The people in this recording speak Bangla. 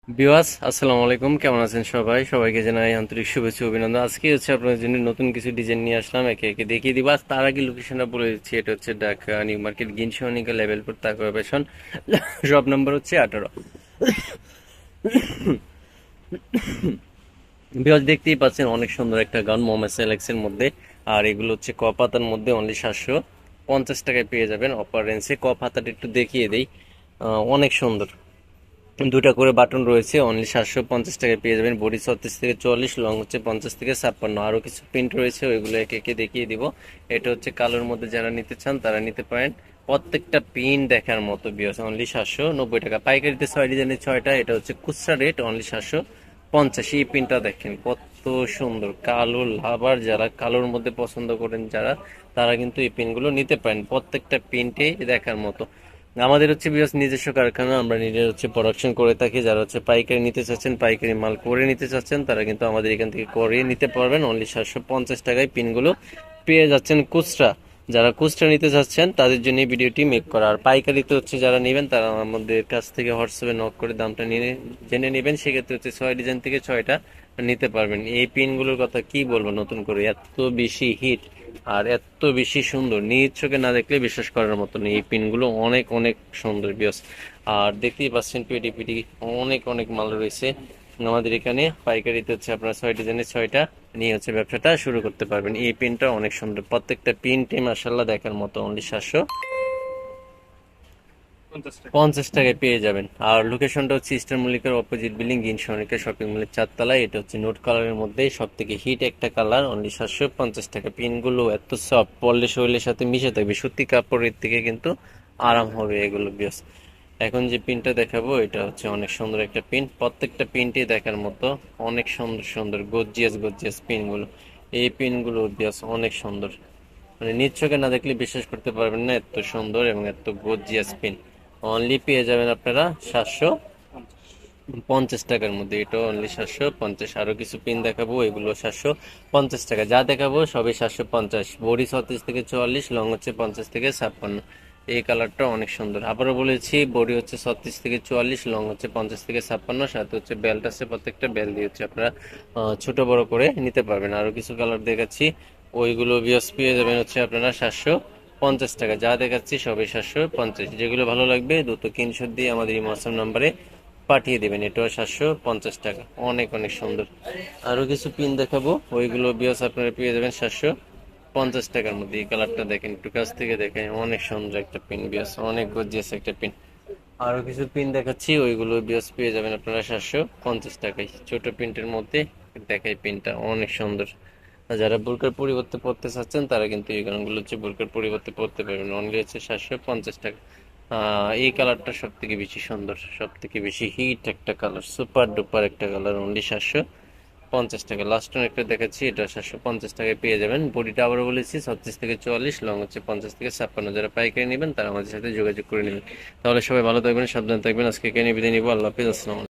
বিওয়াস, আসসালামু আলাইকুম। কেমন আছেন সবাই? সবাইকে জানাই আন্তরিক শুভেচ্ছা ও অভিনন্দন। আজকে হচ্ছে আপনাদের জন্য নতুন কিছু ডিজাইন নিয়ে আসলাম, একে একে দেখিয়ে দিব। তার আগে লোকেশনটা বলে দিচ্ছি, এটা হচ্ছে ঢাকা নিউ মার্কেট গিনসনিকা লেভেল 4 তাকওয়া ফ্যাশন। শপ নাম্বার হচ্ছে 18। বিওয়াস, দেখতেই পাচ্ছেন অনেক সুন্দর একটা গাউন মোহাম্মদ সেলেক্স এর মধ্যে। আর এগুলো হচ্ছে ক পাতার মধ্যে অনলি 750 টাকায় পেয়ে যাবেন অপার রেঞ্জে। ক পাতাটা একটু দেখিয়ে দেই, অনেক সুন্দর। দুটা করে বাটন রয়েছে, অনলি 750 টাকায় পেয়ে যাবেন। বডি 36 থেকে 44, লং হচ্ছে 50 থেকে 56। আরো কিছু প্রিন্ট রয়েছে, ওইগুলো একে একে দেখিয়ে দিব। এটা হচ্ছে কালোর মধ্যে, যারা নিতে চান তারা নিতে পারেন। প্রত্যেকটা প্রিন্ট দেখার মতো বিয়স, অনলি 790 টাকা। পাইকারিতে 6 ডিজাইনের 6টা। এটা হচ্ছে খুচরা রেট অনলি 750। এই প্রিন্টটা দেখেন কত সুন্দর, কালো লাভার যারা, কালোর মধ্যে পছন্দ করেন যারা, তারা কিন্তু এই প্রিন্টগুলো নিতে পারেন। প্রত্যেকটা প্রিন্টে দেখার মতো। আমাদের হচ্ছে বিকজ নিজস্ব কারখানা, আমরা নিজের হচ্ছে প্রোডাকশন করে থাকি। যারা হচ্ছে পাইকারি নিতে চাচ্ছেন, পাইকারি মাল করে নিতে চাচ্ছেন, তারা কিন্তু আমাদের এখান থেকে করিয়ে নিতে পারবেন। অনলি 750 টাকায় পিনগুলো পেয়ে যাচ্ছেন খুচরা। যারা খুচরা নিতে চাচ্ছেন তাদের জন্য এই ভিডিওটি মেক করা। আর পাইকারিতে হচ্ছে যারা নেবেন, তারা আমাদের কাছ থেকে হোয়াটসঅ্যাপে নক করে দামটা নিয়ে জেনে নেবেন। সেক্ষেত্রে হচ্ছে 6 ডিজাইন থেকে 6টা নিতে পারবেন। এই পিনগুলোর কথা কি বলবো নতুন করে, এত বেশি হিট আর এত বেশি সুন্দর, নিজ চোখে না দেখলে বিশ্বাস করার মতো নেই। এই পিনগুলো অনেক অনেক সুন্দর বিয়স। আর দেখতেই পাচ্ছেন পেটি পেটি অনেক অনেক মাল রয়েছে আমাদের এখানে। পাইকারিতে হচ্ছে আপনারা 6 ডিজাইনের 6টা নিয়ে হচ্ছে ব্যবসাটা শুরু করতে পারবেন। এই পিনটা অনেক সুন্দর, প্রত্যেকটা পিনটি মাসাল্লাহ দেখার মতো। অনলি 750 টাকায় পেয়ে যাবেন। আর লোকেশনটা হচ্ছে ইস্টার মল্লিকার অপোজিট বিল্ডিং, গিন সনিকা শপিং মলের 4 তলায়। এটা হচ্ছে নোট কালারের মধ্যে সব থেকে হিট একটা কালার, অনলি 750 টাকা। পিনগুলো এত সফট, পরলে শরীরের সাথে মিশে থাকবে, সত্যি কাপড়ের থেকে কিন্তু আরাম হবে এগুলো বিয়স। এখন যে পিনটা দেখাবো এটা হচ্ছে অনেক সুন্দর একটা পিন, প্রত্যেকটা পিনটি দেখার মতো। অনেক সুন্দর সুন্দর গর্জিয়াস গর্জিয়াস পিনগুলো। এই পিনগুলো বিয়স অনেক সুন্দর, মানে নিজ চোখে না দেখলে বিশ্বাস করতে পারবেন না, এত সুন্দর এবং এত গর্জিয়াস পিন। অনলি পেয়ে যাবেন আপনারা 750 টাকার মধ্যে। এটা অনলি 750। আরো কিছু পিন দেখাবো, এগুলো 750 টাকা। যা দেখাবো সবই 750। বডি 36 থেকে 44, লং হচ্ছে 50 থেকে 56। এই কালারটা অনেক সুন্দর। আবারও বলেছি, বডি হচ্ছে 36 থেকে 44, লং হচ্ছে 50 থেকে 56। সাথে হচ্ছে বেল্ট আছে, প্রত্যেকটা বেল্ট দিয়ে হচ্ছে আপনারা ছোট বড় করে নিতে পারবেন। আরো কিছু কালার দেখাচ্ছি, ওইগুলো বিয়স পেয়ে যাবেন হচ্ছে আপনারা 750 টাকা। যা দেখাচ্ছি সবই 750। যেগুলো ভালো লাগবে দ্রুত স্ক্রিনশট দিয়ে আমাদের এই হোয়াটসঅ্যাপ নাম্বারে পাঠিয়ে দেবেন। এটাও 750 টাকা, অনেক অনেক সুন্দর। আরো কিছু পিন দেখাবো, ওইগুলো বিয়স আপনারা পেয়ে যাবেন 750 টাকার মধ্যে। এই কালারটা দেখেন, একটু কাছ থেকে দেখেন, অনেক সুন্দর একটা পিন বিয়স, অনেক গর্জিয়াস একটা পিন। আরো কিছু পিন দেখাচ্ছি, ওইগুলো বিয়স পেয়ে যাবেন আপনারা 750 টাকায়। ছোট প্রিন্টের মধ্যে দেখাই, পিনটা অনেক সুন্দর। আর যারা বোরকার পরিবর্তে পড়তে চাচ্ছেন, তারা কিন্তু এই গানগুলো হচ্ছে বোরকার পরিবর্তে পড়তে পারবেন। অনলি হচ্ছে 750 টাকা। এই কালারটা সব থেকে বেশি সুন্দর, সব থেকে বেশি হিট একটা কালার, সুপার ডুপার একটা কালার। অনলি 750 টাকা। লাস্ট একটা দেখাচ্ছি, এটা 750 টাকায় পেয়ে যাবেন। বডিটা আবারও বলেছি 36 থেকে 44, লং হচ্ছে 50 থেকে 56। যারা পাইকারি নেবেন তারা আমাদের সাথে যোগাযোগ করে নেবেন। তাহলে সবাই ভালো থাকবেন, সাবধান থাকবেন। আজকে এখানে বিদায় নিবো। আল্লাহ হাফিজ, আসসালাম।